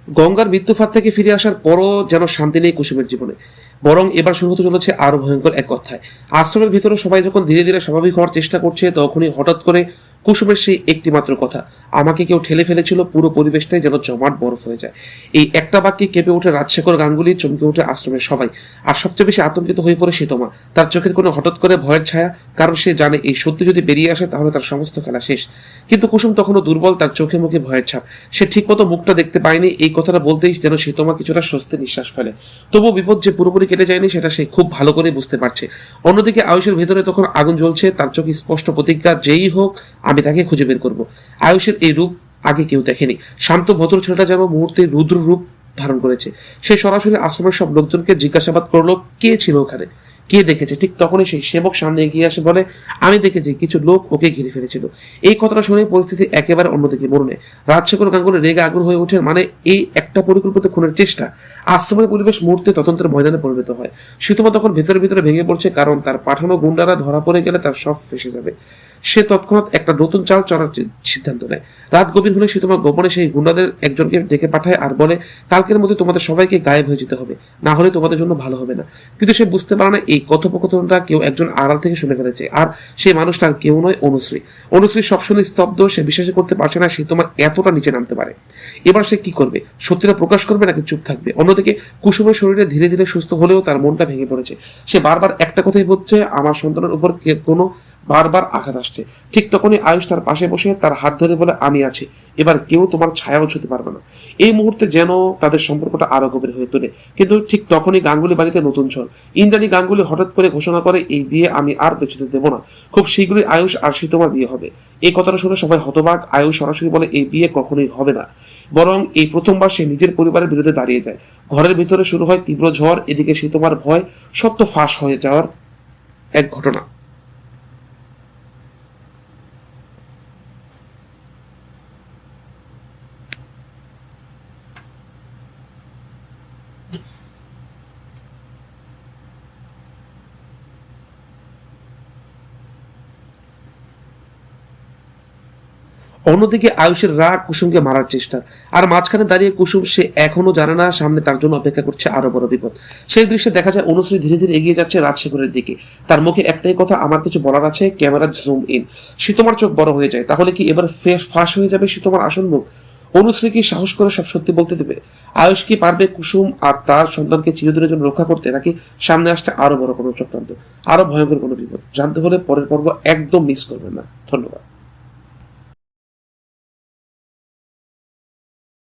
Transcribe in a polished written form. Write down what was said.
গঙ্গার মৃত্যুফাত থেকে ফিরে আসার পরও যেন শান্তি নেই কুসুমের জীবনে, বরং এবার শুরু হতে চলেছে আরো ভয়ঙ্কর এক অধ্যায়। আশ্রমের ভিতরে সবাই যখন ধীরে ধীরে স্বাভাবিক হওয়ার চেষ্টা করছে, তখনই হঠাৎ করে কুসুমের সেই একটি মাত্র কথা, আমাকে কেউ ঠেলে ফেলেছিল, পুরো পরিবেশটাই যেন জমাট বরফ হয়ে যায়। এই একটা বাক্যে কেঁপে ওঠে রাজশেখর গাঙ্গুলি, চমকে ওঠে আশ্রমের সবাই। আর সবচেয়ে বেশি আতঙ্কিত হয়ে পড়ে সীতমা। তার চোখের কোনো হঠাৎ করে ভয়ের ছায়া, কারণ সে জানে এই সত্যি যদি বেরিয়ে আসে তাহলে তার সমস্ত খেলা শেষ। কিন্তু কুসুম তখনও দুর্বল, তার চোখে মুখে ভয়ের ছাপ। সে ঠিকমতো মুখটা দেখতে পায়নি। এই কথাটা বলতেই যেন সীতমা কিছুটা স্বস্তি নিঃশ্বাস ফেলে। তবু বিপদ যে পুরোপুরি কেটে যায়নি সেটা সে খুব ভালো করে বুঝতে পারছে। অন্যদিকে আয়ুষের ভেতরে তখন আগুন জ্বলছে, তার চোখে স্পষ্ট প্রতিজ্ঞা, যেই হোক আমি তাকে খুঁজে বের করবো। আয়ুষের এই রূপ আগে কেউ দেখেনি। শান্ত ভদ্র ছেলেটা যেন মুহূর্তে রুদ্র রূপ ধারণ করেছে। সে সরাসরি আশ্রমের সব লোকজনকে জিজ্ঞাসাবাদ করলো কে ছিল ওখানে, কে দেখেছে। ঠিক তখনই সেই সেবক সামনে এগিয়ে আসে, বলে আমি দেখেছি কিছু লোক ওকে ঘিরে ফেলেছিল। এই কথাটা শুনে পরিস্থিতি একেবারে অন্যদিকে মোড় নেয়। রাজশেখর গাঙ্গুলি রেগে আগুন হয়ে ওঠে, মানে এই একটা পরিকল্পিত খুনের চেষ্টা। আশ্রমের পরিবেশ মুহূর্তে তদন্তের ময়দানে পরিণত হয়। সীতমা তখন ভেতরে ভেতরে ভেঙে পড়ছে, কারণ তার পাঠানো গুন্ডারা ধরা পড়ে গেলে তার সব ফেসে যাবে। সে তৎক্ষণাৎ একটা নতুন চাল চড়ার সিদ্ধান্ত নেয়। রাত গভীর হলে সীতমা গোপনে সেই গুন্ডাদের একজনকে ডেকে পাঠায় আর বলে, কালকের মধ্যে তোমাদের সবাইকে গায়েব হয়ে যেতে হবে, না হলে তোমাদের জন্য ভালো হবে না। কিন্তু সে বুঝতে পারে না এই কথোপকথনটা কেউ একজন আড়াল থেকে শুনে ফেলেছে, আর সেই মানুষটা আর কেউ নয়, অনুশ্রী। অনুশ্রী সব শুনে স্তব্ধ, সে বিশ্বাস করতে পারছে না সীতমা এতটা নিচে নামতে পারে। এবার সে কি করবে? সত্যিটা প্রকাশ করবে নাকি চুপ থাকবে? অন্যদিকে কুসুমের শরীরে ধীরে ধীরে সুস্থ হলেও তার মনটা ভেঙে পড়েছে। সে বারবার একটা কথাই বলছে, আমার সন্তানের উপর কোনো বারবার আঘাত আসছে। ঠিক তখনই আয়ুষ তার পাশে বসে তার হাত ধরে বলে, আমি আছি, এবার কেউ তোমার ছায়াও ছুতে পারবে না। এই মুহূর্তে যেন তাদের সম্পর্কটা আরো গভীর হয়ে তোলে। কিন্তু ঠিক তখনই গাঙ্গুলি বাড়িতে নতুন ঝড়। ইন্দ্রাণী গাঙ্গুলি হঠাৎ করে ঘোষণা করে, এই বিয়ে আমি আর পেছতে দেবো না, খুব শীঘ্রই আয়ুষ আর সীতমার বিয়ে হবে। এই কথাটা শুনে সবাই হতবাক। আয়ুষ সরাসরি বলে, এই বিয়ে কখনোই হবে না। বরং এই প্রথমবার সে নিজের পরিবারের বিরুদ্ধে দাঁড়িয়ে যায়। ঘরের ভিতরে শুরু হয় তীব্র ঝড়। এদিকে সীতমার ভয়, সত্য ফাঁস হয়ে যাওয়ার এক ঘটনা। অন্যদিকে আয়ুষের রাগ কুসুমকে মারার চেষ্টা, আর মাঝখানে দাঁড়িয়ে কুসুম, সে এখনো জানে না সামনে তার জন্য অপেক্ষা করছে আরো বড় বিপদ। সেই দৃশ্যে দেখা যায় অনুশ্রী ধীরে ধীরে এগিয়ে যাচ্ছে রাজশেখরের দিকে। তার মুখে একটাই কথা, আমার কিছু বলার আছে। Camera zoom in. সীতমার চোখ বড় হয়ে যায়। তাহলে কি এবার ফাঁস হয়ে যাবে সীতমার আসল মুখ? অনুশ্রী কি সাহস করে সব সত্যি বলতে দেবে? আয়ুষ কি পারবে কুসুম আর তার সন্তানকে চিরদিনের জন্য রক্ষা করতে, নাকি সামনে আসছে আরো বড় কোনো চক্রান্ত, আরো ভয়ঙ্কর কোনো বিপদ? জানতে হলে পরের পর্ব একদম মিস করবেন না। ধন্যবাদ।